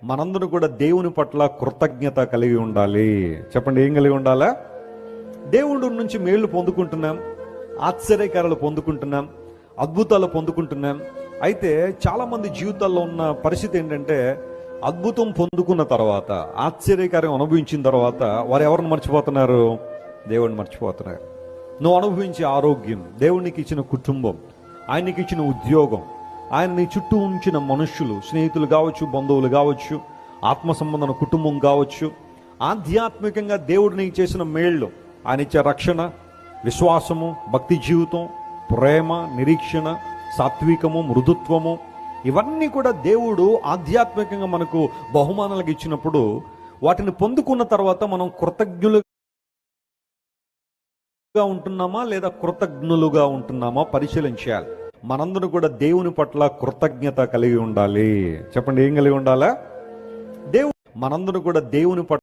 మనందరూ కూడా దేవుని పట్ల కృతజ్ఞత కలిగి ఉండాలి. చెప్పండి, ఏం కలిగి ఉండాలా? దేవుడి నుంచి మేళ్లు పొందుకుంటున్నాం, ఆశ్చర్యకారాలు పొందుకుంటున్నాం, అద్భుతాలు పొందుకుంటున్నాం. అయితే చాలా మంది జీవితాల్లో ఉన్న పరిస్థితి ఏంటంటే, అద్భుతం పొందుకున్న తర్వాత, ఆశ్చర్యకార్యం అనుభవించిన తర్వాత వారు ఎవరిని మర్చిపోతున్నారు? దేవుడిని మర్చిపోతున్నారు. నువ్వు అనుభవించే ఆరోగ్యం, దేవునికి ఇచ్చిన కుటుంబం, ఆయనకి ఇచ్చిన ఉద్యోగం, ఆయన నీ చుట్టూ ఉంచిన మనుషులు, స్నేహితులు కావచ్చు, బంధువులు కావచ్చు, ఆత్మ సంబంధం కుటుంబం కావచ్చు, ఆధ్యాత్మికంగా దేవుడు నీకు చేసిన మేళ్ళు, ఆయన ఇచ్చే రక్షణ, విశ్వాసము, భక్తి జీవితం, ప్రేమ, నిరీక్షణ, సాత్వికము, మృదుత్వము, ఇవన్నీ కూడా దేవుడు ఆధ్యాత్మికంగా మనకు బహుమానాలకు ఇచ్చినప్పుడు వాటిని పొందుకున్న తర్వాత మనం కృతజ్ఞులుగా ఉంటున్నామా లేదా కృతజ్ఞులుగా ఉంటున్నామా పరిశీలించాలి. మనందరూ కూడా దేవుని పట్ల కృతజ్ఞత కలిగి ఉండాలి. చెప్పండి, ఏం కలిగి ఉండాలా? మనందరూ కూడా దేవుని పట్ల